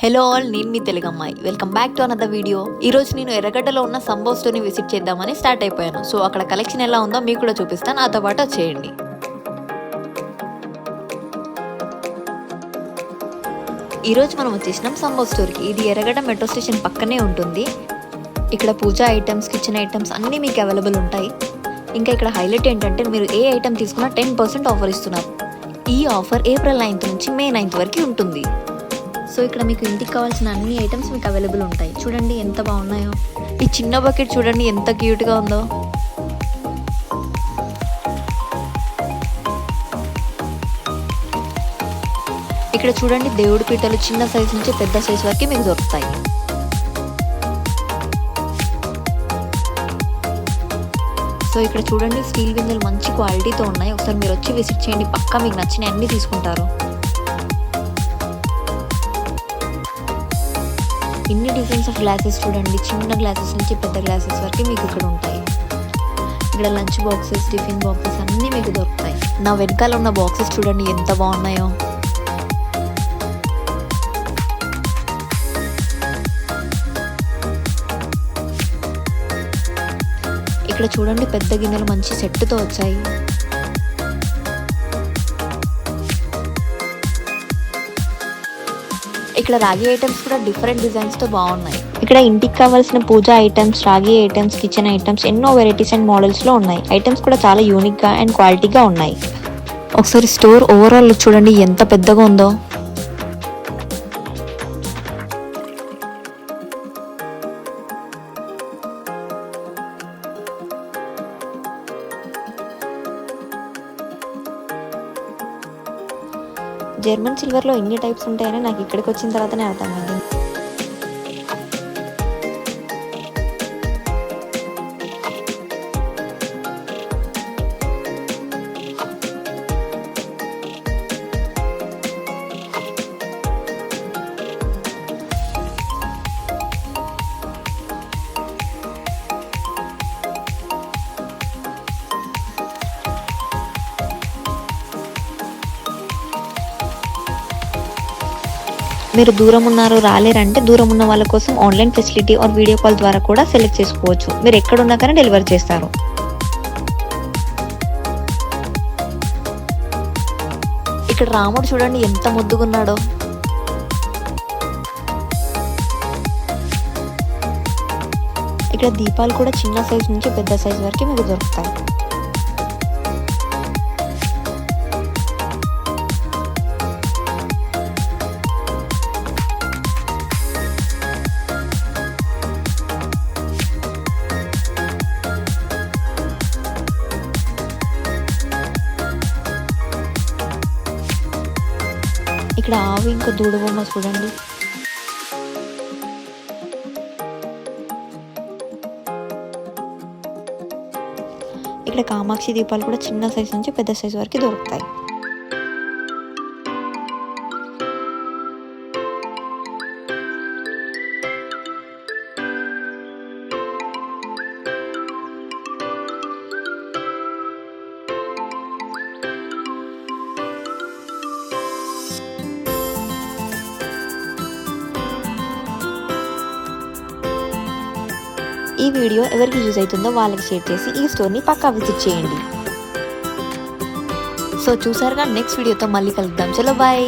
Hello all, నేను మీ తెలుగు అమ్మాయి. Welcome back to another video. ఈరోజు నేను ఎర్రగడ్డలో ఉన్న సంబో స్టోర్ని విజిట్ చేద్దామని స్టార్ట్ అయిపోయాను. సో అక్కడ కలెక్షన్ ఎలా ఉందో మీకు కూడా చూపిస్తాను, నాతో పాటు వచ్చేయండి. ఈరోజు మనం వచ్చేసినాం సంబో స్టోర్కి. ఇది ఎర్రగడ్డ మెట్రో స్టేషన్ పక్కనే ఉంటుంది. ఇక్కడ పూజా ఐటమ్స్, కిచెన్ ఐటమ్స్ అన్నీ మీకు అవైలబుల్ ఉంటాయి. ఇంకా ఇక్కడ హైలైట్ ఏంటంటే మీరు ఏ ఐటమ్ తీసుకున్నా 10% ఆఫర్ ఇస్తున్నారు. ఈ ఆఫర్ ఏప్రిల్ 9th నుంచి మే 9th వరకు ఉంటుంది. సో ఇక్కడ మీకు ఇంటికి కావాల్సిన అన్ని ఐటమ్స్ మీకు అవైలబుల్ ఉంటాయి. చూడండి ఎంత బాగున్నాయో. ఈ చిన్న బకెట్ చూడండి ఎంత క్యూట్గా ఉందో. ఇక్కడ చూడండి దేవుడి పీటలు చిన్న సైజు నుంచి పెద్ద సైజు వరకు మీకు దొరుకుతాయి. సో ఇక్కడ చూడండి స్టీల్ బిందెలు మంచి క్వాలిటీతో ఉన్నాయి. ఒకసారి మీరు వచ్చి విజిట్ చేయండి, పక్కా మీకు నచ్చిన అన్ని తీసుకుంటారు. ఇన్ని డిజైన్స్ ఆఫ్ గ్లాసెస్ చూడండి, చిన్న గ్లాసెస్ నుంచి పెద్ద గ్లాసెస్ వరకు మీకు ఇక్కడ ఉంటాయి. ఇక్కడ లంచ్ బాక్సెస్, టిఫిన్ బాక్సెస్ అన్నీ మీకు దొరుకుతాయి. నా వెనకాల ఉన్న బాక్సెస్ చూడండి ఎంత బాగున్నాయో. ఇక్కడ చూడండి పెద్ద గిన్నెలు మంచి సెట్తో వచ్చాయి. ఇక్కడ రాగి ఐటమ్స్ కూడా డిఫరెంట్ డిజైన్స్ తో బాగున్నాయి. ఇక్కడ ఇంటికి కావాల్సిన పూజా ఐటమ్స్, రాగి ఐటమ్స్, కిచెన్ ఐటమ్స్ ఎన్నో వెరైటీస్ అండ్ మోడల్స్ లో ఉన్నాయి. ఐటమ్స్ కూడా చాలా యూనిక్ గా అండ్ క్వాలిటీగా ఉన్నాయి. ఒకసారి స్టోర్ ఓవరాల్ చూడండి ఎంత పెద్దగా ఉందో. జర్మన్ సిల్వర్లో ఎన్ని టైప్స్ ఉంటాయని నాకు ఇక్కడికి వచ్చిన తర్వాతనే అర్థమైంది. మీరు దూరం ఉన్నారు, రాలేరంటే దూరం ఉన్న వాళ్ళ కోసం online facility or video call ద్వారా కూడా సెలెక్ట్ చేసుకోవచ్చు. మీరు ఎక్కడున్నా కానీ డెలివర్ చేస్తారు. ఇక్కడ రాముడు చూడండి ఎంత ముద్దుగున్నాడో. ఇక్కడ దీపాలు కూడా చిన్న సైజు నుంచి పెద్ద సైజు వరకు మీకు దొరుకుతాయి. ఇక్కడ ఆవు ఇంకా దూడబొమ్మ చూడండి. ఇక్కడ కామాక్షి దీపాలు కూడా చిన్న సైజు నుంచి పెద్ద సైజు వరకు దొరుకుతాయి. ఈ వీడియో ఎవరికి యూజ్ అవుతుందో వాళ్ళకి షేర్ చేసి ఈ స్టోర్ని పక్కా విజిట్ చేయండి. సో చూసారుగా, నెక్స్ట్ వీడియోతో మళ్ళీ కలుద్దాం. చలో బాయ్.